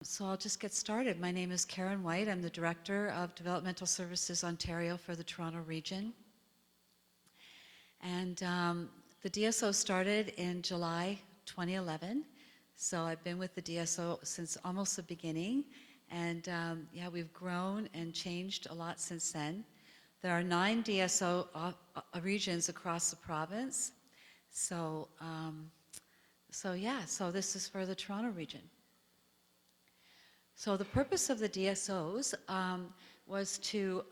So I'll just get started. My name is Karen White. I'm the Director of Developmental Services Ontario for the Toronto region. And the DSO started in July 2011. So I've been with the DSO since almost the beginning. And yeah, we've grown and changed a lot since then. There are 9 DSO regions across the province. So this is for the Toronto region. So the purpose of the DSOs was to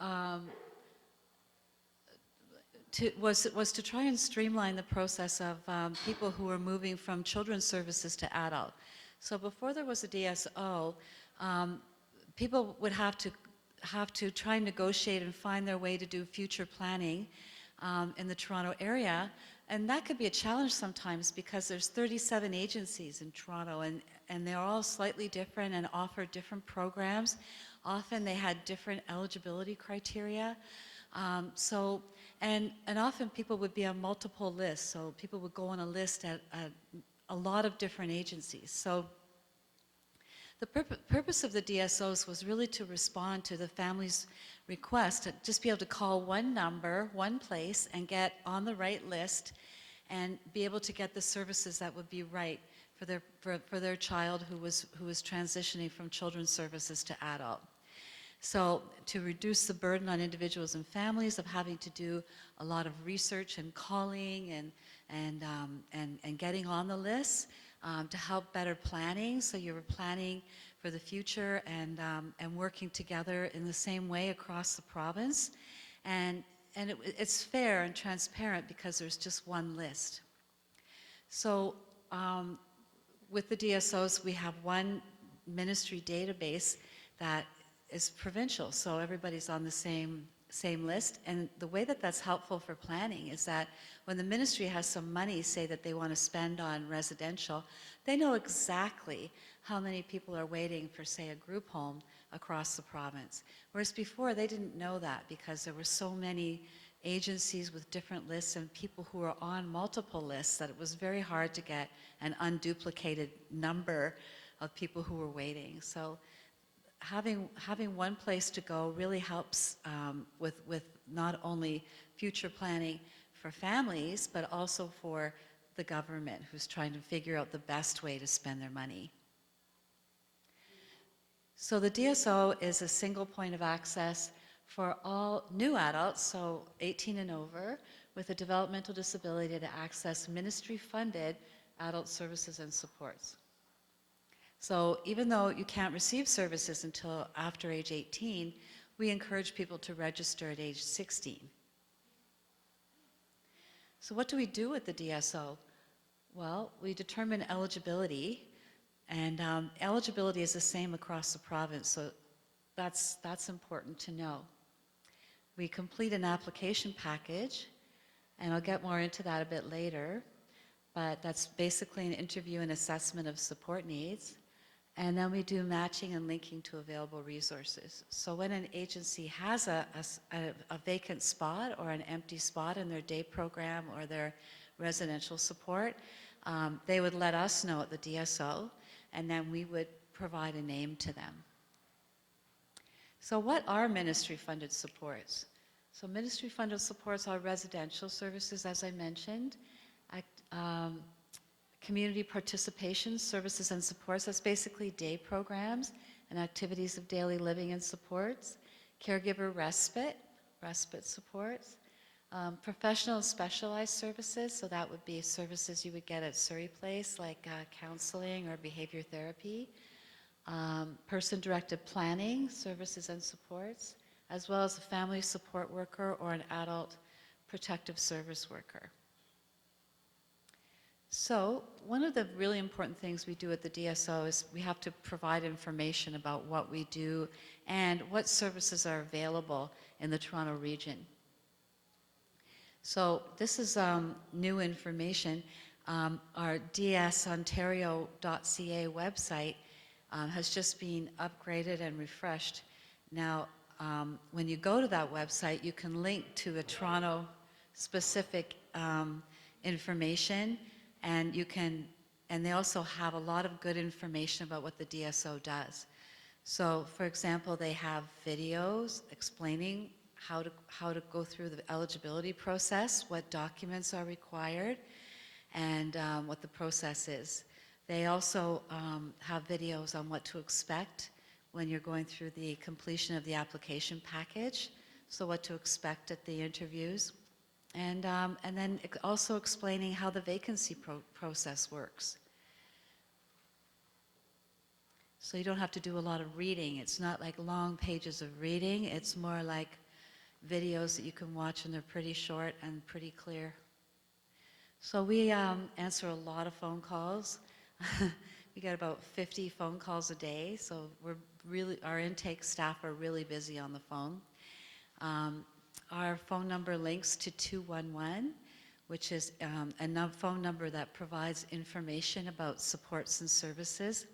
try and streamline the process of people who were moving from children's services to adult. So before there was a DSO, people would have to try and negotiate and find their way to do future planning in the Toronto area. And that could be a challenge sometimes because there's 37 agencies in Toronto and they're all slightly different and offer different programs. Often they had different eligibility criteria. And often people would be on multiple lists. So people would go on a list at a lot of different agencies. So the purpose of the DSOs was really to respond to the family's request to just be able to call one number, one place, and get on the right list and be able to get the services that would be right for their child who was transitioning from children's services to adult. So to reduce the burden on individuals and families of having to do a lot of research and calling and getting on the list, to help better planning, so you were planning for the future and working together in the same way across the province. And it's fair and transparent because there's just one list. So with the DSOs, we have one ministry database that is provincial, so everybody's on the same list. And the way that that's helpful for planning is that when the ministry has some money, say that they want to spend on residential, they know exactly how many people are waiting for, say, a group home across the province. Whereas before, they didn't know that because there were so many agencies with different lists and people who were on multiple lists that it was very hard to get an unduplicated number of people who were waiting. So having one place to go really helps with not only future planning for families, but also for the government who's trying to figure out the best way to spend their money. So the DSO is a single point of access for all new adults, so 18 and over, with a developmental disability to access ministry-funded adult services and supports. So even though you can't receive services until after age 18, we encourage people to register at age 16. So what do we do with the DSO? Well, we determine eligibility, and eligibility is the same across the province, so that's important to know. We complete an application package, and I'll get more into that a bit later, but that's basically an interview and assessment of support needs. And then we do matching and linking to available resources. So when an agency has a vacant spot or an empty spot in their day program or their residential support, they would let us know at the DSO, and then we would provide a name to them. So what are ministry-funded supports? So ministry-funded supports are residential services, as I mentioned, community participation services and supports, that's basically day programs and activities of daily living and supports, caregiver respite supports, professional specialized services, so that would be services you would get at Surrey Place, like counseling or behavior therapy, person-directed planning services and supports, as well as a family support worker or an adult protective service worker. So one of the really important things we do at the DSO is we have to provide information about what we do and what services are available in the Toronto region. So this is new information. Our dsontario.ca website has just been upgraded and refreshed. Now, when you go to that website, you can link to a Toronto-specific information, and you can and they also have a lot of good information about what the DSO does. So, for example, they have videos explaining how to go through the eligibility process, what documents are required, and what the process is. They also have videos on what to expect when you're going through the completion of the application package, so what to expect at the interviews, and then also explaining how the vacancy process works. So you don't have to do a lot of reading. It's not like long pages of reading. It's more like videos that you can watch, and they're pretty short and pretty clear. So we answer a lot of phone calls. We get about 50 phone calls a day, so our intake staff are really busy on the phone. Our phone number links to 211, which is a phone number that provides information about supports and services.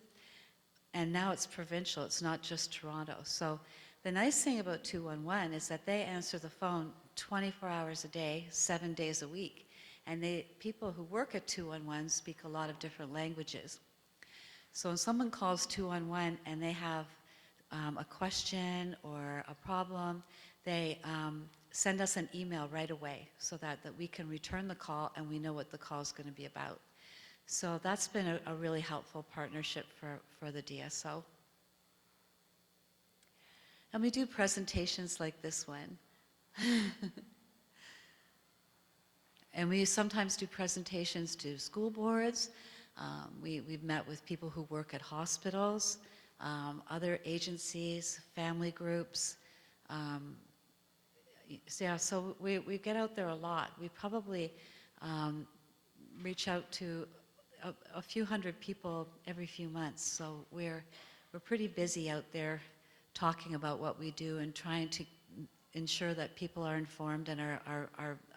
And now it's provincial, it's not just Toronto. So the nice thing about 211 is that they answer the phone 24 hours a day, 7 days a week. And people who work at 211 speak a lot of different languages. So when someone calls 211 and they have a question or a problem, they send us an email right away so that we can return the call and we know what the call is going to be about. So that's been a really helpful partnership for the DSO. And we do presentations like this one. And we sometimes do presentations to school boards. We've met with people who work at hospitals, other agencies, family groups. So we get out there a lot. We probably reach out to a few hundred people every few months. So we're pretty busy out there talking about what we do and trying to ensure that people are informed and are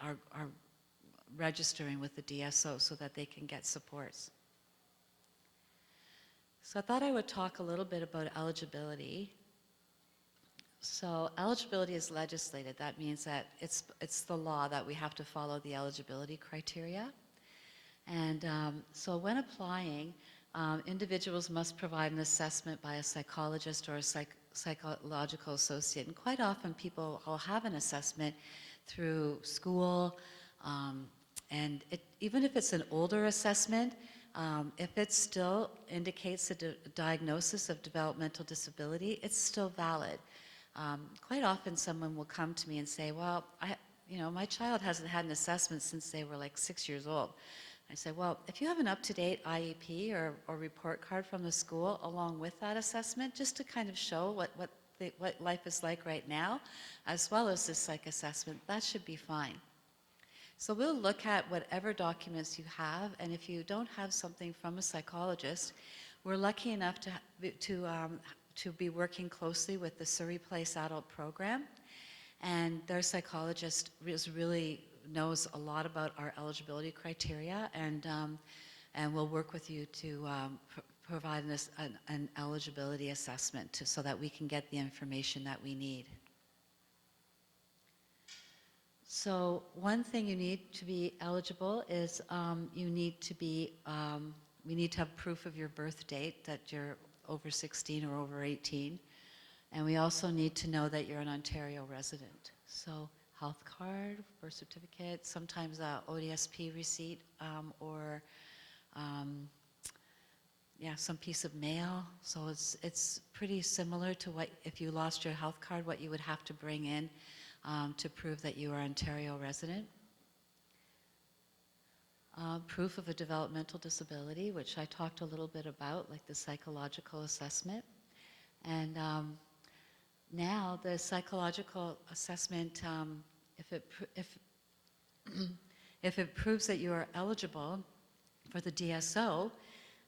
registering with the DSO so that they can get supports. So I thought I would talk a little bit about eligibility. So eligibility is legislated. That means that it's the law that we have to follow the eligibility criteria. And so when applying, individuals must provide an assessment by a psychologist or a psychological associate. And quite often people will have an assessment through school, and even if it's an older assessment, if it still indicates a diagnosis of developmental disability, it's still valid. Quite often someone will come to me and say, well, my child hasn't had an assessment since they were like 6 years old. I say, well, if you have an up-to-date IEP or report card from the school along with that assessment, just to kind of show what life is like right now, as well as this psych assessment, that should be fine. So we'll look at whatever documents you have, and if you don't have something from a psychologist, we're lucky enough to be working closely with the Surrey Place Adult Program, and their psychologist really knows a lot about our eligibility criteria, and will work with you to provide an eligibility assessment so that we can get the information that we need. So one thing you need to be eligible is we need to have proof of your birth date, that you're over 16 or over 18. And we also need to know that you're an Ontario resident. So health card, birth certificate, sometimes a ODSP receipt, or some piece of mail. So it's pretty similar to what, if you lost your health card, what you would have to bring in to prove that you are an Ontario resident. Proof of a developmental disability, which I talked a little bit about, like the psychological assessment. And now the psychological assessment, if it proves that you are eligible for the DSO,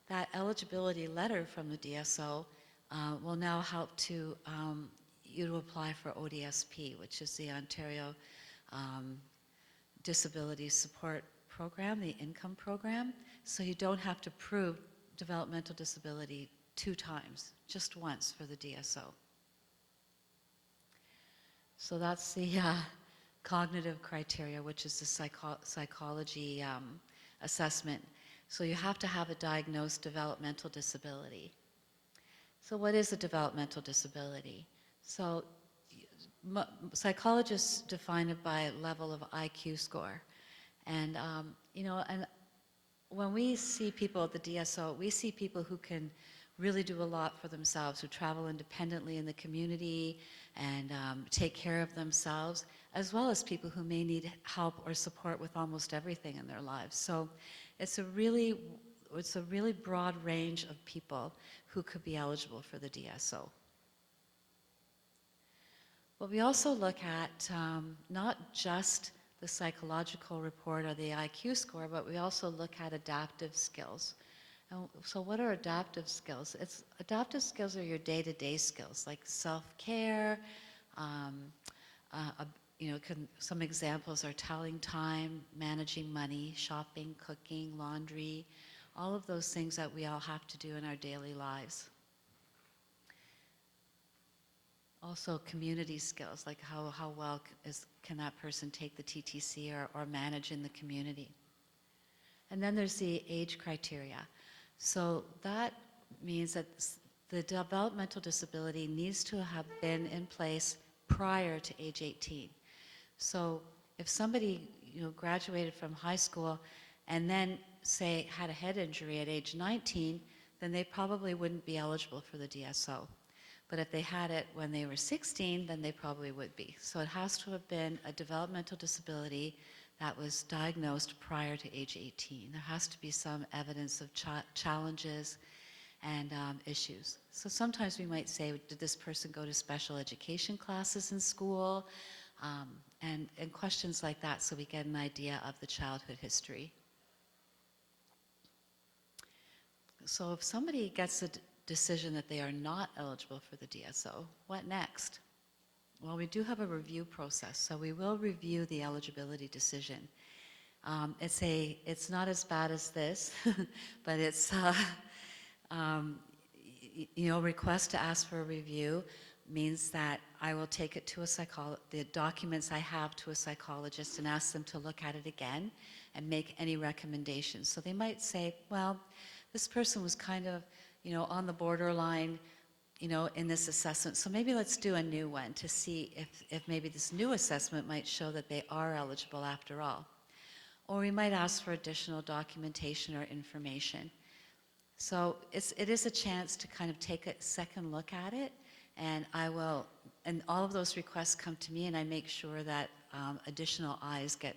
that eligibility letter from the DSO will now help you to apply for ODSP, which is the Ontario Disability Support Program, the income program. So you don't have to prove developmental disability 2 times, just once for the DSO. So that's the cognitive criteria, which is the psychology assessment. So you have to have a diagnosed developmental disability. So what is a developmental disability? So psychologists define it by a level of IQ score. And, and when we see people at the DSO, we see people who can really do a lot for themselves, who travel independently in the community and take care of themselves, as well as people who may need help or support with almost everything in their lives. So it's a really broad range of people who could be eligible for the DSO. But we also look at not just the psychological report or the IQ score, but we also look at adaptive skills. And so what are adaptive skills? Adaptive skills are your day-to-day skills, like self-care, some examples are telling time, managing money, shopping, cooking, laundry, all of those things that we all have to do in our daily lives. Also community skills, like how well can that person take the TTC or manage in the community. And then there's the age criteria. So that means that the developmental disability needs to have been in place prior to age 18. So if somebody graduated from high school and then, say, had a head injury at age 19, then they probably wouldn't be eligible for the DSO. But if they had it when they were 16, then they probably would be. So it has to have been a developmental disability that was diagnosed prior to age 18. There has to be some evidence of challenges and issues. So sometimes we might say, did this person go to special education classes in school? And questions like that, so we get an idea of the childhood history. So if somebody gets a decision that they are not eligible for the DSO, what next? Well, we do have a review process, so we will review the eligibility decision. It's not as bad as this, but it's request to ask for a review means that I will take it to the documents I have to a psychologist and ask them to look at it again and make any recommendations. So they might say, well, this person was kind of on the borderline, in this assessment. So maybe let's do a new one to see if maybe this new assessment might show that they are eligible after all. Or we might ask for additional documentation or information. So it is a chance to kind of take a second look at it, and and all of those requests come to me, and I make sure that additional eyes get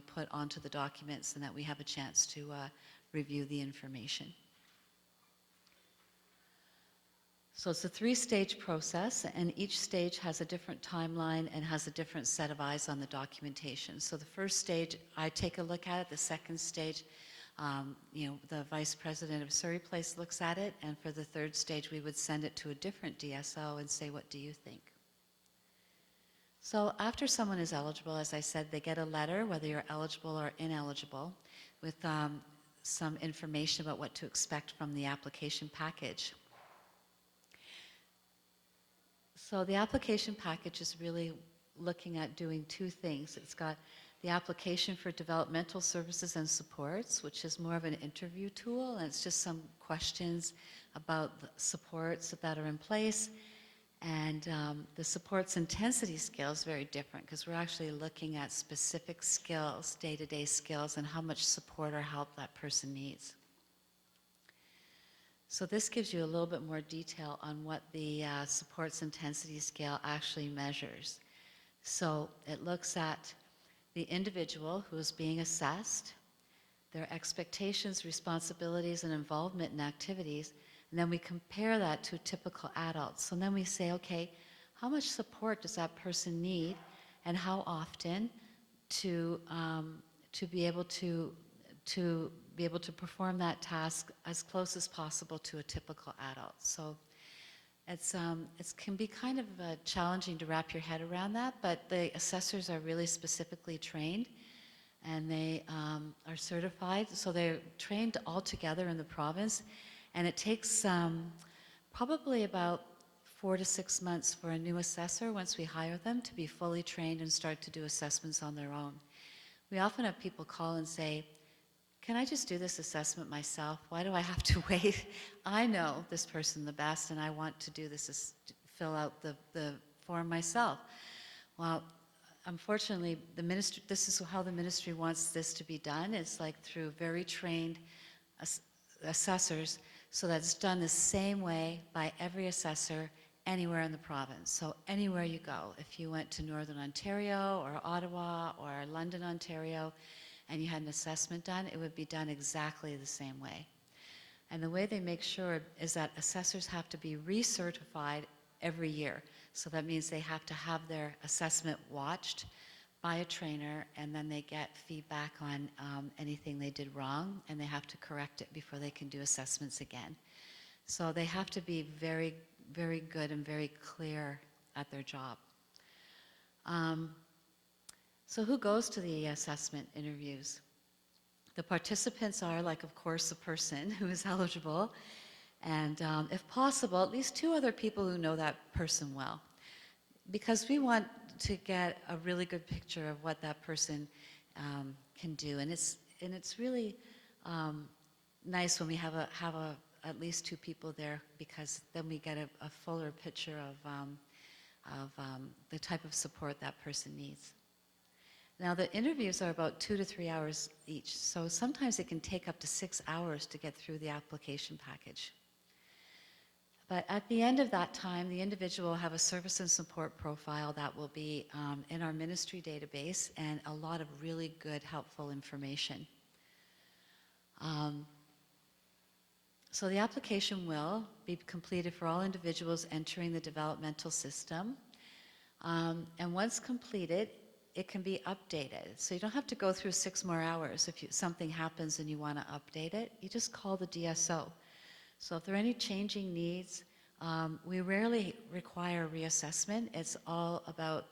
put onto the documents and that we have a chance to review the information. So it's a 3-stage process, and each stage has a different timeline and has a different set of eyes on the documentation. So the first stage, I take a look at it. The second stage, the Vice President of Surrey Place looks at it, and for the third stage, we would send it to a different DSO and say, what do you think? So after someone is eligible, as I said, they get a letter, whether you're eligible or ineligible, with some information about what to expect from the application package. So the application package is really looking at doing 2 things. It's got the application for developmental services and supports, which is more of an interview tool, and it's just some questions about the supports that are in place. And the supports intensity scale is very different because we're actually looking at specific skills, day-to-day skills, and how much support or help that person needs. So this gives you a little bit more detail on what the supports intensity scale actually measures. So it looks at the individual who is being assessed, their expectations, responsibilities, and involvement in activities, and then we compare that to typical adults. So then we say, okay, how much support does that person need, and how often to be able to perform that task as close as possible to a typical adult. So it can be kind of challenging to wrap your head around that, but the assessors are really specifically trained, and they are certified. So they're trained all together in the province, and it takes probably about 4 to 6 months for a new assessor, once we hire them, to be fully trained and start to do assessments on their own. We often have people call and say, can I just do this assessment myself? Why do I have to wait? I know this person the best, and I want to do this, fill out the form myself. Well, unfortunately, the ministry, this is how the ministry wants this to be done. It's like through very trained assessors, so that it's done the same way by every assessor anywhere in the province. So anywhere you go, if you went to Northern Ontario or Ottawa or London, Ontario, and you had an assessment done, it would be done exactly the same way. And the way they make sure is that assessors have to be recertified every year. So that means they have to have their assessment watched by a trainer, and then they get feedback on anything they did wrong, and they have to correct it before they can do assessments again. So they have to be very, very good and very clear at their job. So who goes to the assessment interviews? The participants are, like, of course, the person who is eligible, and if possible, at least 2 other people who know that person well, because we want to get a really good picture of what that person can do, and it's really nice when we have at least 2 people there, because then we get a fuller picture of the type of support that person needs. Now, the interviews are about 2 to 3 hours each, so sometimes it can take up to 6 hours to get through the application package. But at the end of that time, the individual will have a service and support profile that will be in our ministry database, and a lot of really good, helpful information. So the application will be completed for all individuals entering the developmental system. And once completed, it can be updated. So you don't have to go through 6 more hours. If something happens and you want to update it, you just call the DSO. So if there are any changing needs, we rarely require reassessment. It's all about,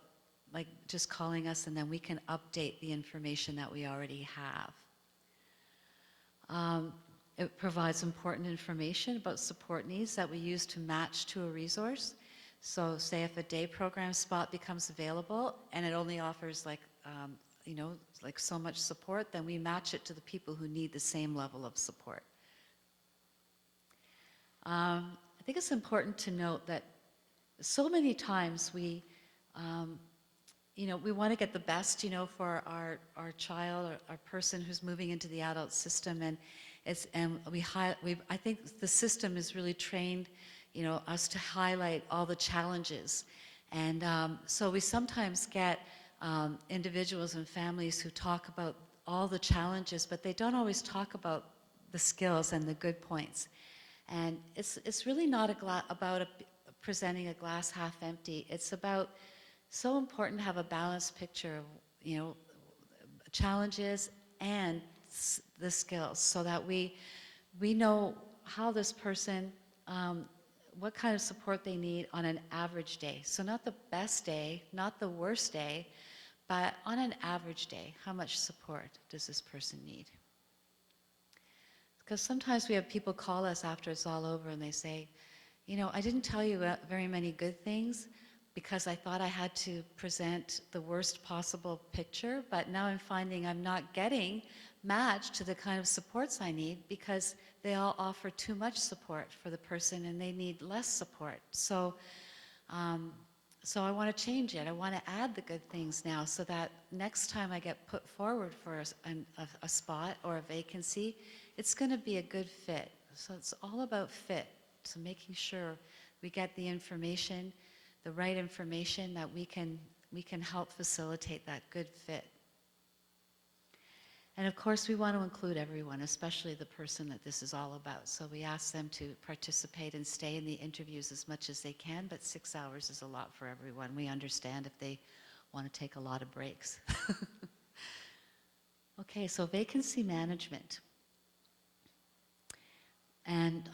like, just calling us, and then we can update the information that we already have. It provides important information about support needs that we use to match to a resource. So say if a day program spot becomes available and it only offers, like, like so much support, then we match it to the people who need the same level of support. I think it's important to note that so many times we want to get the best, for our child or our person who's moving into the adult system, and I think the system is really trained, us to highlight all the challenges, and so we sometimes get individuals and families who talk about all the challenges, but they don't always talk about the skills and the good points. And it's really not about presenting a glass half empty. It's so important to have a balanced picture of, challenges and the skills, so that we know how this person, what kind of support they need on an average day. So not the best day, not the worst day, but on an average day, how much support does this person need? Because sometimes we have people call us after it's all over and they say, I didn't tell you very many good things because I thought I had to present the worst possible picture, but now I'm finding I'm not getting matched to the kind of supports I need because they all offer too much support for the person and they need less support. So I want to change it. I want to add the good things now, so that next time I get put forward for a spot or a vacancy, it's going to be a good fit. So it's all about fit. So making sure we get the information, the right information, that we can help facilitate that good fit. And of course, we want to include everyone, especially the person that this is all about. So we ask them to participate and stay in the interviews as much as they can, but 6 hours is a lot for everyone. We understand if they want to take a lot of breaks. Okay, so vacancy management. And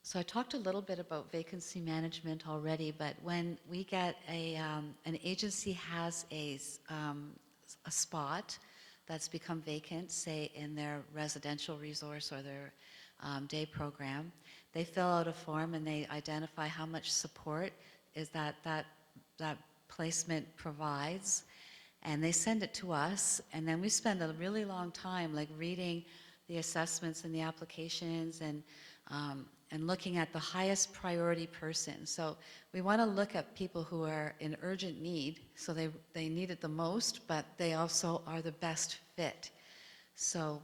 so I talked a little bit about vacancy management already, but when we get an agency has a spot that's become vacant, say in their residential resource or their day program, they fill out a form and they identify how much support is that placement provides, and they send it to us, and then we spend a really long time like reading the assessments and the applications and looking at the highest priority person. So we want to look at people who are in urgent need, so they need it the most, but they also are the best fit. So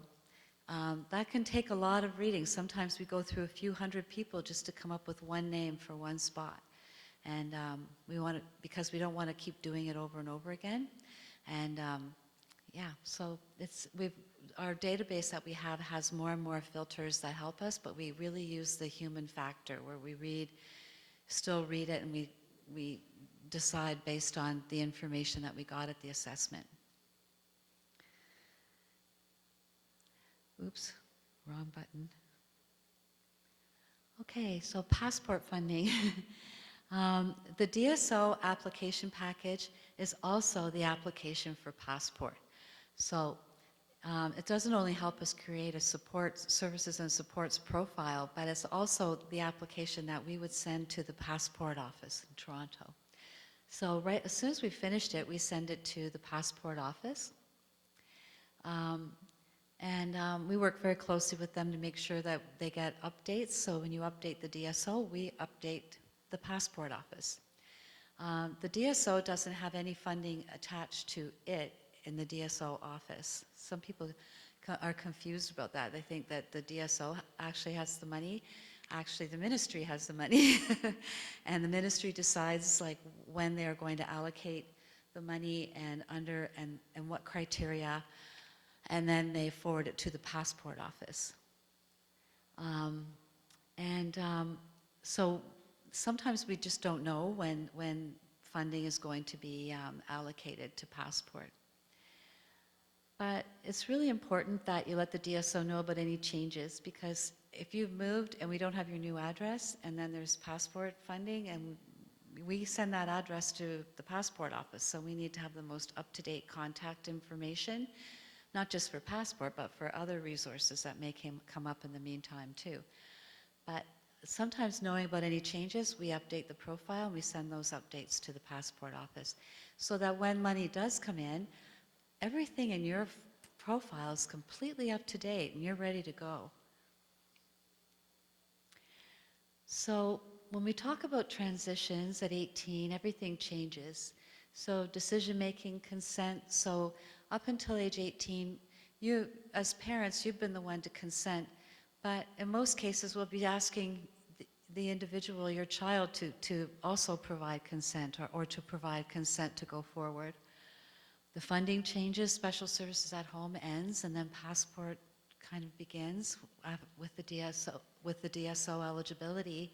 that can take a lot of reading. Sometimes we go through a few hundred people just to come up with one name for one spot. And we want to, because we don't want to keep doing it over and over again. And yeah, so our database that we have has more and more filters that help us, but we really use the human factor where we still read it, and we decide based on the information that we got at the assessment. Oops, wrong button. Okay, so passport funding. The DSO application package is also the application for passport. So it doesn't only help us create a services and supports profile, but it's also the application that we would send to the passport office in Toronto. So right as soon as we finished it, we send it to the passport office. We work very closely with them to make sure that they get updates. So when you update the DSO, we update the passport office. The DSO doesn't have any funding attached to it in the DSO office. Some people are confused about that. They think that the DSO actually has the money. Actually, the ministry has the money. And the ministry decides like when they're going to allocate the money and what criteria, and then they forward it to the passport office. So sometimes we just don't know when funding is going to be allocated to passport. But it's really important that you let the DSO know about any changes, because if you've moved and we don't have your new address, and then there's passport funding, and we send that address to the passport office, so we need to have the most up-to-date contact information, not just for passport, but for other resources that may come up in the meantime too. But sometimes knowing about any changes, we update the profile, and we send those updates to the passport office, so that when money does come in, everything in your profile is completely up to date and you're ready to go. So when we talk about transitions at 18, everything changes. So decision-making, consent, so up until age 18, you, as parents, you've been the one to consent, but in most cases we'll be asking the individual, your child, to also provide consent or to provide consent to go forward. The funding changes, special services at home ends, and then passport kind of begins with the DSO eligibility.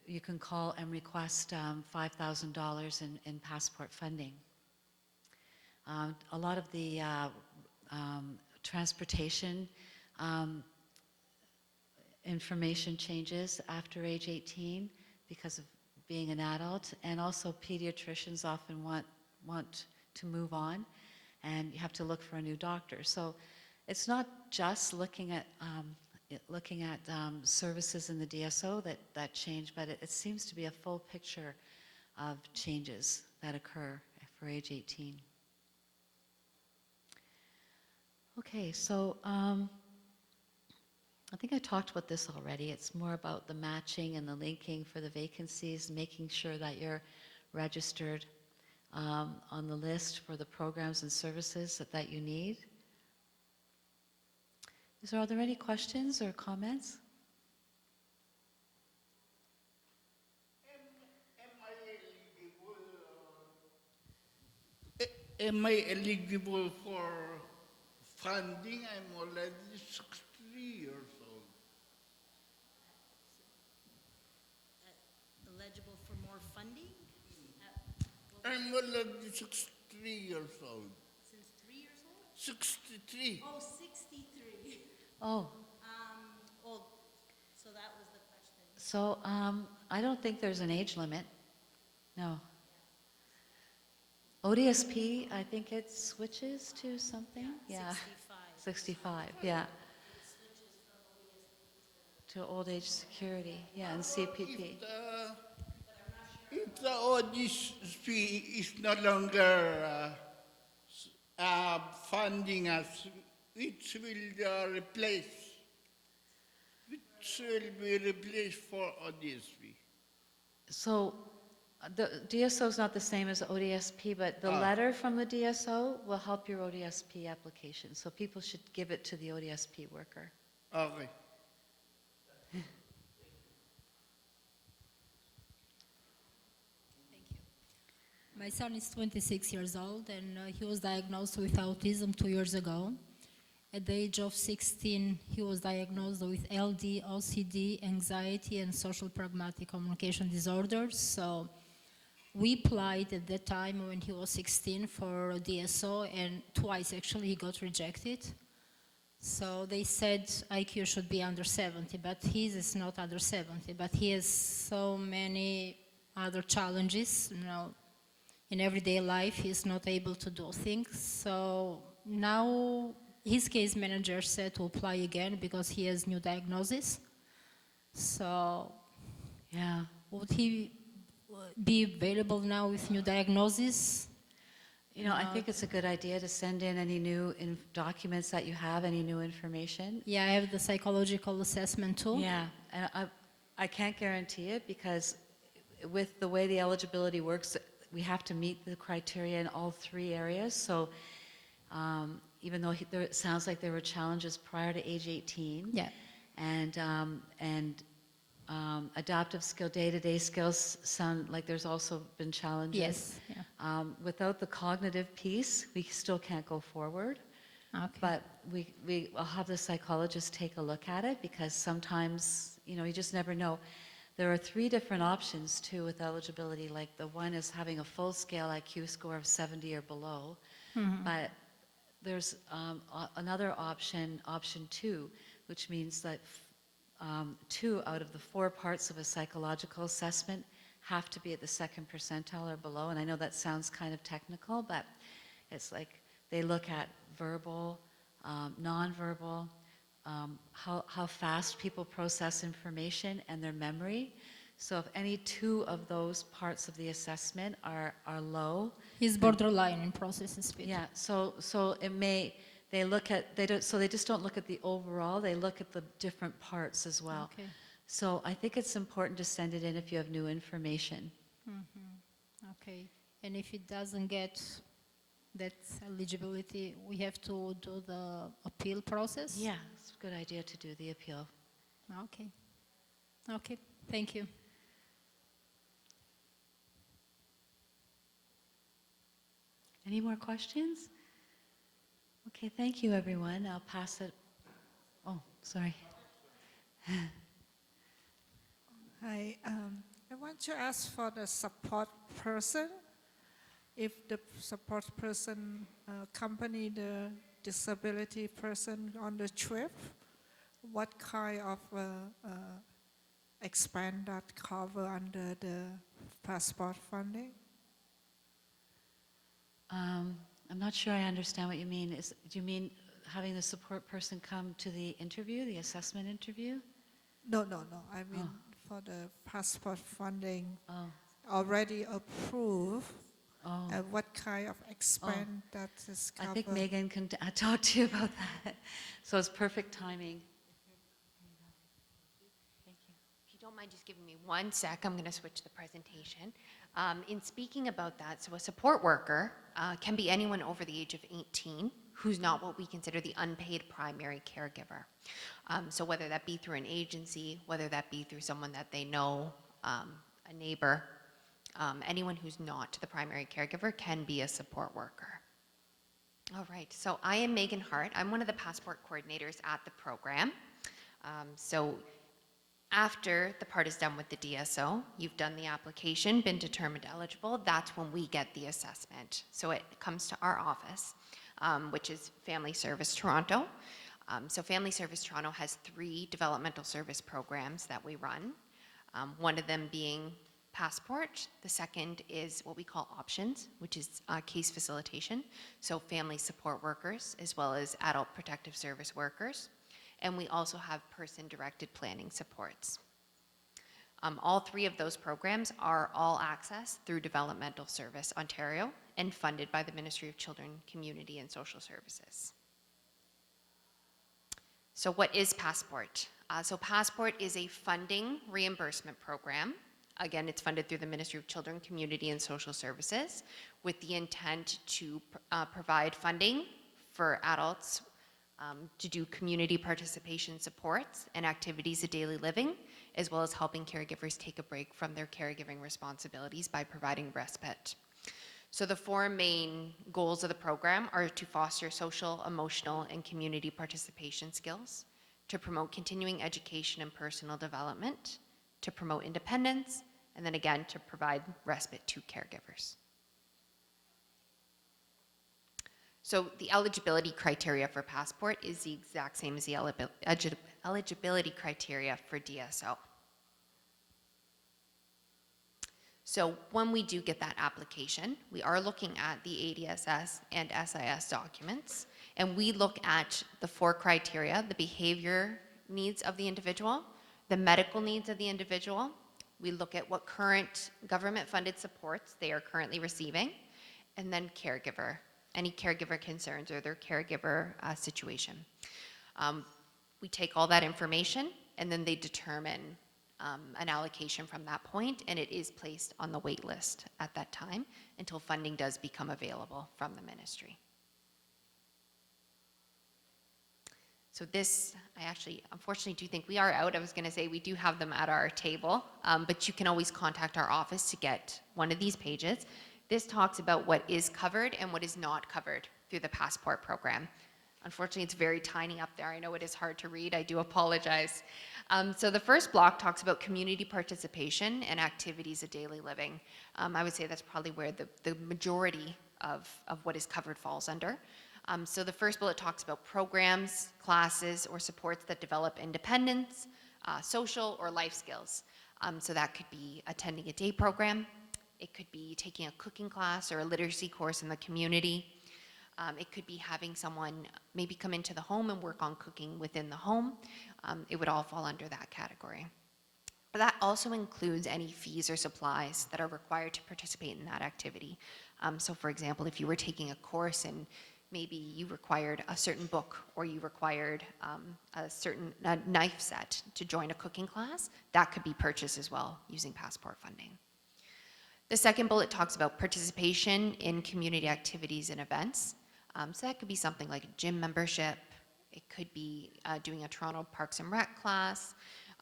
You can call and request $5,000 in passport funding. A lot of the transportation information changes after age 18 because of being an adult, and also pediatricians often want to move on, and you have to look for a new doctor. So it's not just looking at services in the DSO that change, but it seems to be a full picture of changes that occur for age 18. Okay, so I think I talked about this already. It's more about the matching and the linking for the vacancies, making sure that you're registered on the list for the programs and services that you need. Are there any questions or comments? Am I eligible for funding? I'm already 63 years old. Eligible for more funding? I'm already 63 years old. Since 3 years old? 63. Oh, 63. Oh, So that was the question. so I don't think there's an age limit. No. ODSP, I think it switches to something. Yeah. 65, yeah. It switches from ODSP To old age security, yeah, and CPP. If the ODSP is no longer funding us, which will replace? Which will be replaced for ODSP? So the DSO is not the same as ODSP, but the letter from the DSO will help your ODSP application. So people should give it to the ODSP worker. Okay. Thank you. My son is 26 years old, and he was diagnosed with autism 2 years ago. At the age of 16, he was diagnosed with LD, OCD, anxiety, and social pragmatic communication disorders. So we applied at that time when he was 16 for a DSO, and twice actually he got rejected. So they said IQ should be under 70, but his is not under 70, but he has so many other challenges, in everyday life. He's not able to do things. So now his case manager said to apply again because he has new diagnosis. So Yeah. would he be available now with new diagnosis? I think it's a good idea to send in any new documents that you have, any new information. Yeah, I have the psychological assessment too. Yeah, and I can't guarantee it because with the way the eligibility works, we have to meet the criteria in all three areas. So even though it sounds like there were challenges prior to age 18, Yeah. and adaptive skill, day-to-day skills sound like there's also been challenges. Yes. Yeah. Without the cognitive piece, we still can't go forward. Okay. But I'll have the psychologist take a look at it because sometimes, you just never know. There are three different options too with eligibility. Like the one is having a full-scale IQ score of 70 or below. Mhm. But there's another option, option 2, which means that 2 out of the 4 parts of a psychological assessment have to be at the second percentile or below. And I know that sounds kind of technical, but it's like they look at verbal, nonverbal, how fast people process information and their memory. So if any 2 of those parts of the assessment are low, He's borderline in processing speed. yeah, so it may, they just don't look at the overall, they look at the different parts as well. Okay. So I think it's important to send it in if you have new information. Okay. And if it doesn't get that eligibility, we have to do the appeal process? Yeah, it's a good idea to do the appeal. Okay. Okay. Thank you. Any more questions? Okay, thank you, everyone. I'll pass it. Oh, sorry. Hi, I want to ask for the support person. If the support person accompany the disability person on the trip, what kind of expand that cover under the passport funding? I'm not sure I understand what you mean. Do you mean having the support person come to the interview, the assessment interview? No. I mean for the passport funding Oh, already approved. oh. What kind of expand that is I covered? think Megan can talk to you about that. So it's perfect timing. Thank you. If you don't mind just giving me 1 sec, I'm going to switch the presentation. In speaking about that, so a support worker can be anyone over the age of 18 who's not what we consider the unpaid primary caregiver. So whether that be through an agency, whether that be through someone that they know, a neighbor, anyone who's not the primary caregiver can be a support worker. All right, so I am Megan Hart. I'm one of the passport coordinators at the program. So after the part is done with the DSO, you've done the application, been determined eligible, that's when we get the assessment. So it comes to our office, which is Family Service Toronto. So Family Service Toronto has 3 developmental service programs that we run. One of them being Passport. The second is what we call options, which is case facilitation. So family support workers as well as adult protective service workers. And we also have person-directed planning supports. All three of those programs are all access through Developmental Service Ontario and funded by the Ministry of Children, Community and Social Services. So what is Passport? So Passport is a funding reimbursement program. Again, it's funded through the Ministry of Children, Community and Social Services with the intent to provide funding for adults to do community participation supports and activities of daily living, as well as helping caregivers take a break from their caregiving responsibilities by providing respite. So the four main goals of the program are to foster social, emotional, and community participation skills, to promote continuing education and personal development, to promote independence, and then again, to provide respite to caregivers. So the eligibility criteria for Passport is the exact same as the eligibility criteria for DSO. So when we do get that application, we are looking at the ADSS and SIS documents, and we look at the four criteria: the behavior needs of the individual, the medical needs of the individual. We look at what current government-funded supports they are currently receiving, and then caregiver, any caregiver concerns or their caregiver situation. We take all that information, and then they determine an allocation from that point, and it is placed on the wait list at that time until funding does become available from the ministry. So this, I actually, unfortunately, do think we are out. I was going to say we do have them at our table, but you can always contact our office to get one of these pages. This talks about what is covered and what is not covered through the Passport program. Unfortunately, it's very tiny up there. I know it is hard to read. I do apologize. So the first block talks about community participation and activities of daily living. I would say that's probably where the majority of what is covered falls under. So the first bullet talks about programs, classes, or supports that develop independence, social or life skills. So that could be attending a day program. It could be taking a cooking class or a literacy course in the community. It could be having someone maybe come into the home and work on cooking within the home. It would all fall under that category. But that also includes any fees or supplies that are required to participate in that activity. So for example, if you were taking a course and maybe you required a certain book or you required a certain knife set to join a cooking class, that could be purchased as well using Passport funding. The second bullet talks about participation in community activities and events. So that could be something like a gym membership. It could be doing a Toronto Parks and Rec class.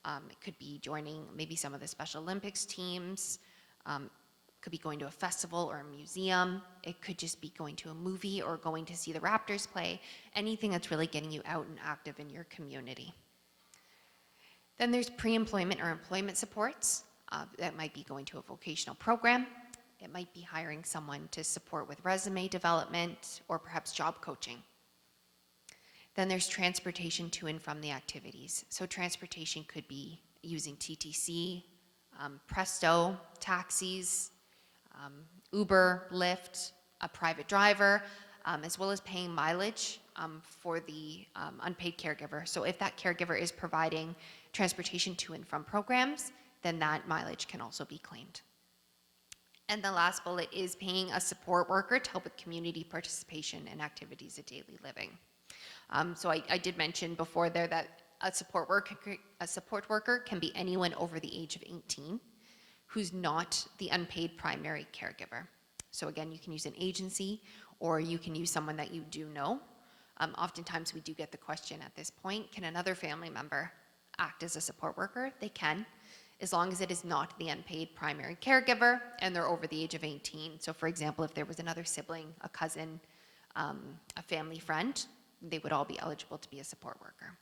It could be joining maybe some of the Special Olympics teams. It could be going to a festival or a museum. It could just be going to a movie or going to see the Raptors play. Anything that's really getting you out and active in your community. Then there's pre-employment or employment supports. That might be going to a vocational program. It might be hiring someone to support with resume development or perhaps job coaching. Then there's transportation to and from the activities. So transportation could be using TTC, Presto, taxis, Uber, Lyft, a private driver, as well as paying mileage for the unpaid caregiver. So if that caregiver is providing transportation to and from programs, then that mileage can also be claimed. And the last bullet is paying a support worker to help with community participation and activities of daily living. So I did mention before there that a support worker can be anyone over the age of 18 who's not the unpaid primary caregiver. So again, you can use an agency or you can use someone that you do know. Oftentimes we do get the question at this point, can another family member act as a support worker? They can, as long as it is not the unpaid primary caregiver and they're over the age of 18. So for example, if there was another sibling, a cousin, a family friend, they would all be eligible to be a support worker.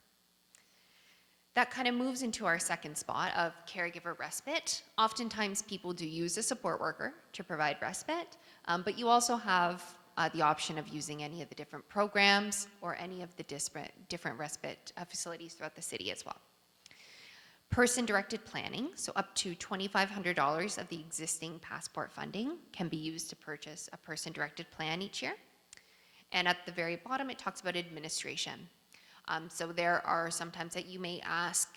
That kind of moves into our second spot of caregiver respite. Oftentimes people do use a support worker to provide respite, but you also have the option of using any of the different programs or any of the different respite facilities throughout the city as well. Person-directed planning, so up to $2,500 of the existing Passport funding can be used to purchase a person-directed plan each year. And at the very bottom, it talks about administration. So there are sometimes that you may ask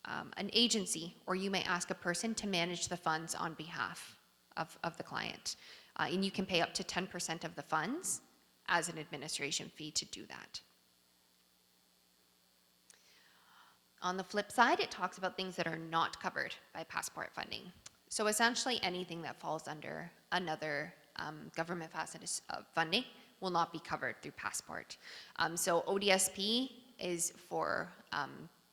an agency, or you may ask a person to manage the funds on behalf of the client. And you can pay up to 10% of the funds as an administration fee to do that. On the flip side, it talks about things that are not covered by passport funding. So essentially anything that falls under another government facet of funding will not be covered through passport. So ODSP is for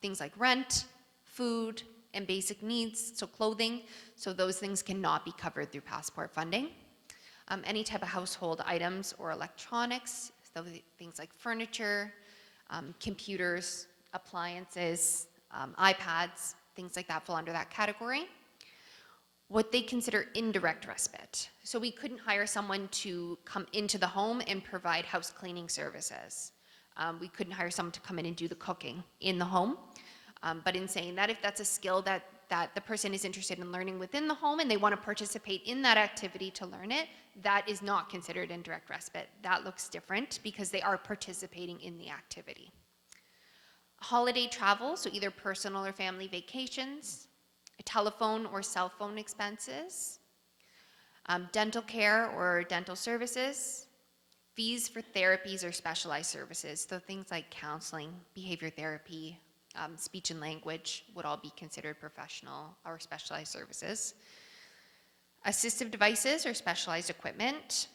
things like rent, food, and basic needs, so clothing. So those things cannot be covered through passport funding. Any type of household items or electronics, so things like furniture, computers, appliances, iPads, things like that fall under that category. What they consider indirect respite. So we couldn't hire someone to come into the home and provide house cleaning services. We couldn't hire someone to come in and do the cooking in the home. But in saying that, if that's a skill that the person is interested in learning within the home and they want to participate in that activity to learn it, that is not considered indirect respite. That looks different because they are participating in the activity. Holiday travel, so either personal or family vacations, telephone or cell phone expenses, dental care or dental services, fees for therapies or specialized services, so things like counseling, behavior therapy, speech and language would all be considered professional or specialized services. Assistive devices or specialized equipment,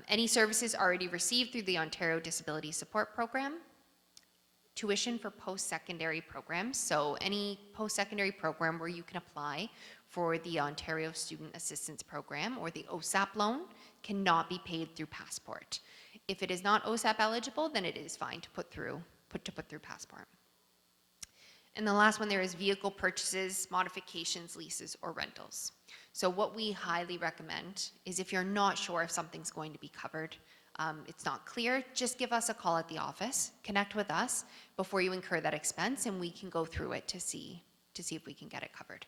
any services already received through the Ontario Disability Support Program, tuition for post-secondary programs, so any post-secondary program where you can apply for the Ontario Student Assistance Program or the OSAP loan cannot be paid through passport. If it is not OSAP eligible, then it is fine to put through passport. And the last one there is vehicle purchases, modifications, leases, or rentals. So what we highly recommend is if you're not sure if something's going to be covered, it's not clear, just give us a call at the office, connect with us before you incur that expense, and we can go through it to see if we can get it covered.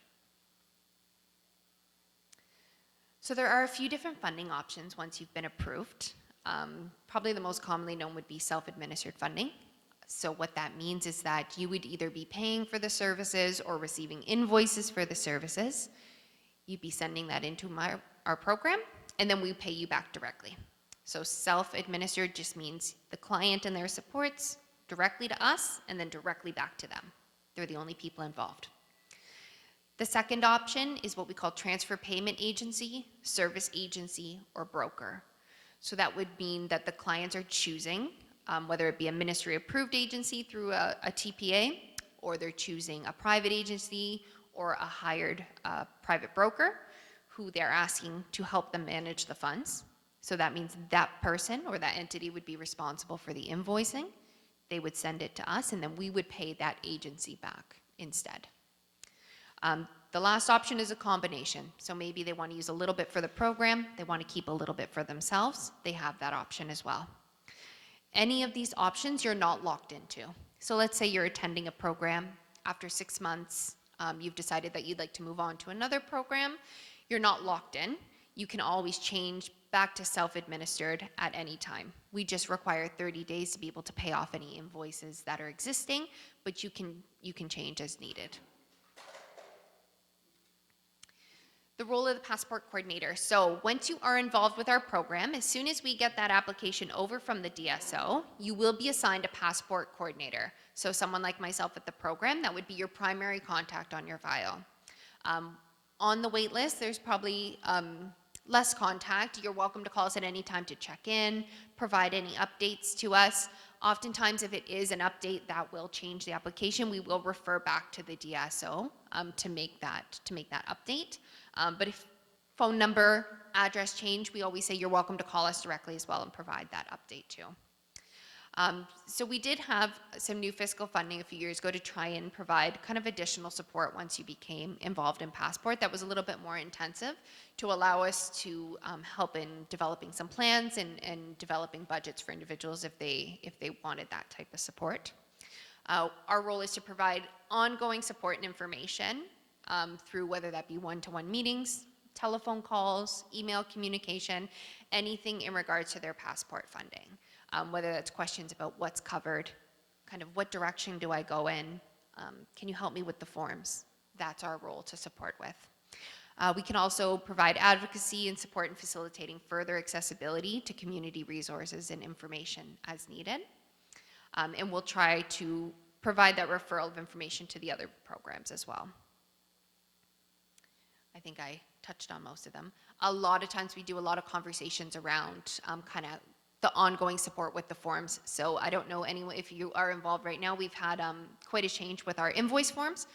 So there are a few different funding options once you've been approved. Probably the most commonly known would be self-administered funding. So what that means is that you would either be paying for the services or receiving invoices for the services. You'd be sending that into our program, and then we pay you back directly. So self-administered just means the client and their supports directly to us and then directly back to them. They're the only people involved. The second option is what we call transfer payment agency, service agency, or broker. So that would mean that the clients are choosing whether it be a ministry-approved agency through a TPA, or they're choosing a private agency or a hired private broker who they're asking to help them manage the funds. So that means that person or that entity would be responsible for the invoicing. They would send it to us, and then we would pay that agency back instead. The last option is a combination. So maybe they want to use a little bit for the program, they want to keep a little bit for themselves. They have that option as well. Any of these options you're not locked into. So let's say you're attending a program. After 6 months, you've decided that you'd like to move on to another program. You're not locked in. You can always change back to self-administered at any time. We just require 30 days to be able to pay off any invoices that are existing, but you can change as needed. The role of the passport coordinator. So once you are involved with our program, as soon as we get that application over from the DSO, you will be assigned a passport coordinator. So someone like myself at the program, that would be your primary contact on your file. On the wait list, there's probably less contact. You're welcome to call us at any time to check in, provide any updates to us. Oftentimes, if it is an update that will change the application, we will refer back to the DSO to make that update. But if phone number, address change, we always say you're welcome to call us directly as well and provide that update too. So we did have some new fiscal funding a few years ago to try and provide kind of additional support once you became involved in Passport. That was a little bit more intensive to allow us to help in developing some plans and developing budgets for individuals if they wanted that type of support. Our role is to provide ongoing support and information through whether that be one-to-one meetings, telephone calls, email communication, anything in regards to their passport funding. Whether that's questions about what's covered, kind of what direction do I go in, Can you help me with the forms? That's our role to support with. We can also provide advocacy and support in facilitating further accessibility to community resources and information as needed. And we'll try to provide that referral of information to the other programs as well. I think I touched on most of them. A lot of times we do a lot of conversations around kind of the ongoing support with the forms. So I don't know anyone, if you are involved right now, we've had quite a change with our invoice forms.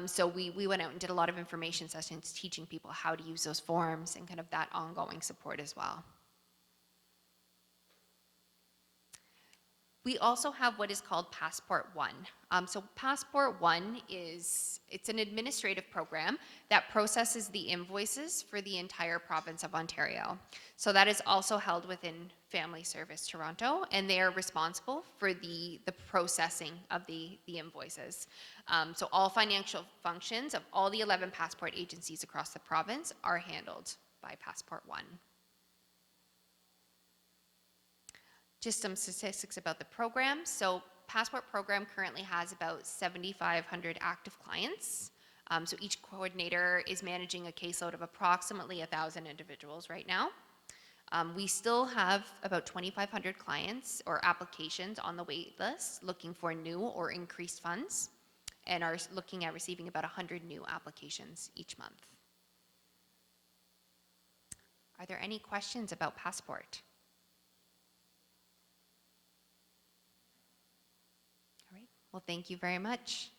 So we went out and did a lot of information sessions teaching people how to use those forms and kind of that ongoing support as well. We also have what is called PassportONE. So PassportONE it's an administrative program that processes the invoices for the entire province of Ontario. So that is also held within Family Service Toronto, and they are responsible for the processing of the invoices. So all financial functions of all the 11 passport agencies across the province are handled by PassportONE. Just some statistics about the program. So Passport program currently has about 7,500 active clients. So each coordinator is managing a caseload of approximately 1,000 individuals right now. We still have about 2,500 clients or applications on the wait list looking for new or increased funds, and are looking at receiving about 100 new applications each month. Are there any questions about Passport? All right, well, thank you very much.